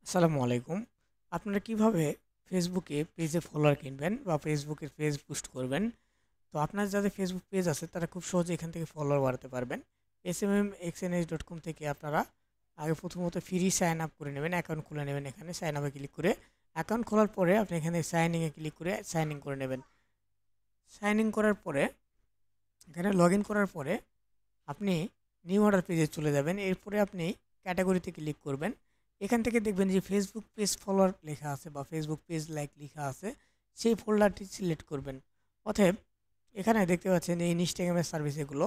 আসসালামু আলাইকুম। আপনারা কিভাবে ফেসবুকে পেজে ফলোয়ার কিনবেন বা ফেসবুকের পেজ বুস্ট করবেন? তো আপনার যাদের ফেসবুক পেজ আছে তারা খুব সহজে এখান থেকে ফলোয়ার বাড়াতে পারবেন। smmxnh.com থেকে আপনারা আগে প্রথমত ফ্রি সাইন আপ করে নেবেন, অ্যাকাউন্ট খুলে নেবেন। এখানে সাইন আপে ক্লিক করে অ্যাকাউন্ট খোলার পরে আপনি এখানে সাইন ইন এ ক্লিক করে সাইন ইন করে নেবেন। সাইন ইন করার পরে এখানে লগ ইন করার পরে আপনি নিউ অর্ডার পেজে চলে যাবেন। এরপরে আপনি ক্যাটাগরিতে ক্লিক করবেন। এখান থেকে দেখবেন যে ফেসবুক পেজ ফলোয়ার লেখা আছে বা ফেসবুক পেজ লাইক লেখা আছে, সেই ফোল্ডারটি সিলেক্ট করবেন। অতএব এখানে দেখতে পাচ্ছেন এই ইনস্টাগ্রামের সার্ভিস এগুলো।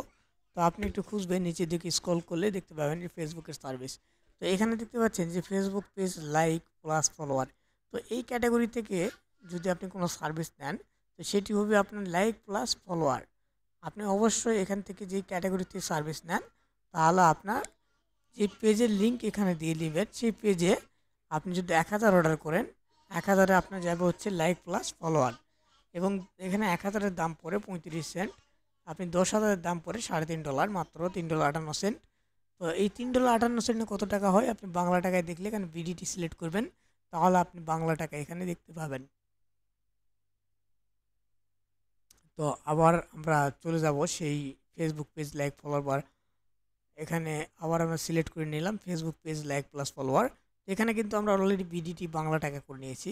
তো আপনি একটু খুঁজবেন, নিচের দিকে স্ক্রল করলে দেখতে পাবেন যে ফেসবুকের সার্ভিস। তো এখানে দেখতে পাচ্ছেন যে Facebook page like plus follower. তো এই ক্যাটাগরি থেকে যদি আপনি কোনো সার্ভিস নেন, তো সেটি হবে আপনার লাইক প্লাস ফলোয়ার। আপনি অবশ্যই এখান থেকে যেই ক্যাটাগরিতে সার্ভিস নেন, তাহলে আপনার যে পেজের লিঙ্ক এখানে দিয়ে দিবেন, সেই পেজে আপনি যদি ১,০০০ অর্ডার করেন, ১,০০০-এ আপনার যাবে হচ্ছে লাইক প্লাস ফলোয়ার। এবং এখানে ১,০০০-এর দাম পড়ে ৩৫ সেন্ট। আপনি ১০,০০০-এর দাম পড়ে $৩.৫, মাত্র $৩.৫৮। তো এই $৩.৫৮ কত টাকা হয় আপনি বাংলা টাকায় দেখলে এখানে বিডিটি সিলেক্ট করবেন, তাহলে আপনি বাংলা টাকা এখানে দেখতে পাবেন। তো আবার আমরা চলে যাব সেই ফেসবুক পেজ লাইক ফলোয়ার। এখানে আবার আমরা সিলেক্ট করে নিলাম Facebook page like plus follower. এখানে কিন্তু আমরা অলরেডি বিডিটি বাংলা টাকা করে নিয়েছি।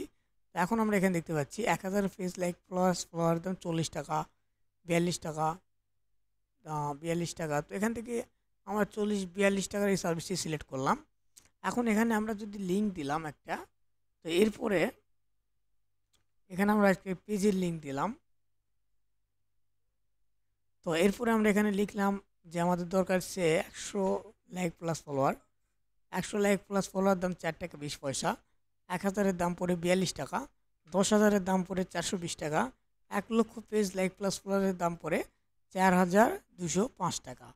তো এখন আমরা এখানে দেখতে পাচ্ছি ১,০০০ পেজ লাইক প্লাস ফলোয়ার দাম $৪০, $৪২, ৪২ টাকা। তো এখান থেকে আমরা ৪০-৪২ টাকার এই সার্ভিসটি সিলেক্ট করলাম। এখন এখানে আমরা যদি লিঙ্ক দিলাম একটা, তো এরপরে এখানে আমরা একটা পেজের লিঙ্ক দিলাম। তো এরপরে আমরা এখানে লিখলাম যে আমাদের দরকার সে ১০০ like plus follower. ১০০ like plus follower দাম $৪.২০। ১,০০০-এর দাম পড়ে $৪২, ১০,০০০-এর দাম পড়ে $৪২০, ১,০০,০০০ পেজ লাইক প্লাস ফলোয়ারের দাম পড়ে $৪,২০৫।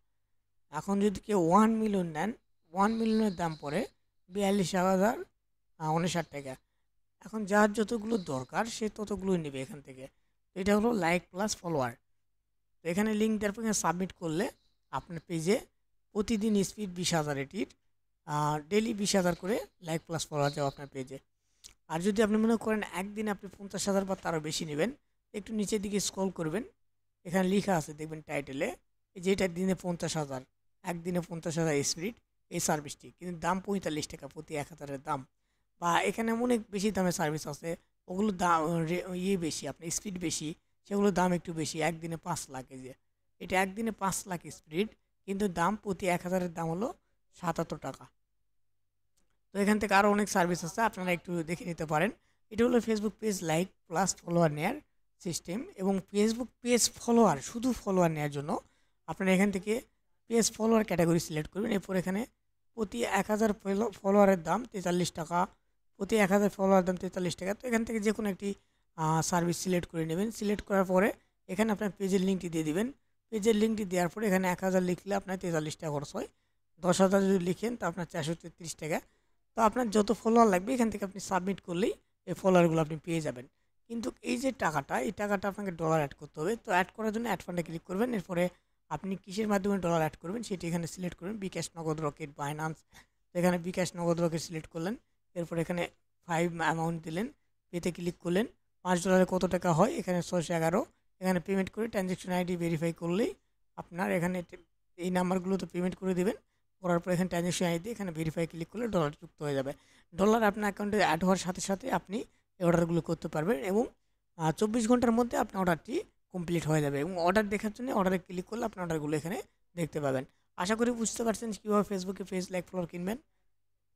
এখন যদি কেউ 1 মিলিয়ন নেন, 1 মিলিয়নের দাম পড়ে $৪২,০৫৯। এখন যার যতগুলো দরকার সে ততগুলোই নেবে এখান থেকে। তো এটা হলো লাইক প্লাস ফলোয়ার। তো এখানে লিঙ্ক দেওয়ার পর সাবমিট করলে আপনার পেজে প্রতিদিন স্পিড ২০,০০০ এটির ডেলি ২০,০০০ করে লাইক প্লাস ফলোয়ার যাবে আপনার পেজে। আর যদি আপনি মনে করেন একদিনে আপনি ৫০,০০০ বা তারও বেশি নেবেন, একটু নিচের দিকে স্ক্রল করবেন। এখানে লেখা আছে দেখবেন টাইটেলে, যে এটা দিনে ৫০,০০০, একদিনে ৫০,০০০ স্পিড এই সার্ভিসটি, কিন্তু দাম $৪৫ প্রতি ১,০০০-এর দাম। বা এখানে অনেক বেশি দামের সার্ভিস আছে, ওগুলোর দাম বেশি, আপনার স্পিড বেশি, সেগুলোর দাম একটু বেশি, একদিনে ৫,০০,০০০। এই যে এটা একদিনে ৫,০০,০০০ স্পিড, কিন্তু দাম প্রতি ১,০০০-এর দাম হলো $৭৭। তো এখান থেকে আরও অনেক সার্ভিস আছে, আপনারা একটু দেখে নিতে পারেন। এটা হলো Facebook page like plus follower নেয়ার সিস্টেম। এবং ফেসবুক পেজ ফলোয়ার, শুধু ফলোয়ার নেওয়ার জন্য আপনারা এখান থেকে পেজ ফলোয়ার ক্যাটাগরি সিলেক্ট করবেন। এরপর এখানে প্রতি ১,০০০ ফলোয়ারের দাম $৪৩, প্রতি ১,০০০ ফলোয়ার দাম $৪৩। তো এখান থেকে যে কোনো একটি সার্ভিস সিলেক্ট করে নেবেন। সিলেক্ট করার পরে এখানে আপনার পেজের লিঙ্কটি দিয়ে দিবেন। পেজের লিঙ্কটি দেওয়ার পরে এখানে ১,০০০ লিখলে আপনার $৪৩ খরচ হয়। ১০,০০০ যদি লিখেন তো আপনার $৪৩৩। তো আপনার যত ফলোয়ার লাগবে এখান থেকে আপনি সাবমিট করলেই এই ফলোয়ারগুলো আপনি পেয়ে যাবেন। কিন্তু এই যে টাকাটা, এই টাকাটা আপনাকে ডলার অ্যাড করতে হবে। তো অ্যাড করার জন্য অ্যাড ফান্ডে ক্লিক করবেন। এরপরে আপনি কিসের মাধ্যমে ডলার অ্যাড করবেন সেটি এখানে সিলেক্ট করবেন, বিকাশ, নগদ, রকেট, বাইন্যান্স। তো এখানে বিকাশ, নগদ, রকেট সিলেক্ট করলেন। এরপর এখানে 5 অ্যামাউন্ট দিলেন, পেতে ক্লিক করলেন। $5 কত টাকা হয়, এখানে 611। এখানে পেমেন্ট করে ট্রানজ্যাকশন আইডি ভেরিফাই করলেই আপনার এখানে এই নাম্বারগুলোতে পেমেন্ট করে দেবেন। করার পর এখানে ট্রানজ্যাকশন আইডি এখানে ভেরিফাই ক্লিক করলে ডলার যুক্ত হয়ে যাবে। ডলার আপনার অ্যাকাউন্টে অ্যাড হওয়ার সাথে সাথে আপনি এই অর্ডারগুলো করতে পারবেন এবং ২৪ ঘন্টার মধ্যে আপনার অর্ডারটি কমপ্লিট হয়ে যাবে। এবং অর্ডার দেখার জন্য অর্ডারে ক্লিক করলে আপনার অর্ডারগুলো এখানে দেখতে পাবেন। আশা করি বুঝতে পারছেন কীভাবে ফেসবুকে পেজ লাইক ফলোয়ার কিনবেন।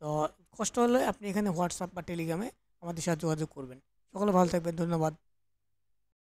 তো কষ্ট হলে আপনি এখানে হোয়াটসঅ্যাপ বা টেলিগ্রামে আমাদের সাথে যোগাযোগ করবেন। সকলে ভালো থাকবেন, ধন্যবাদ।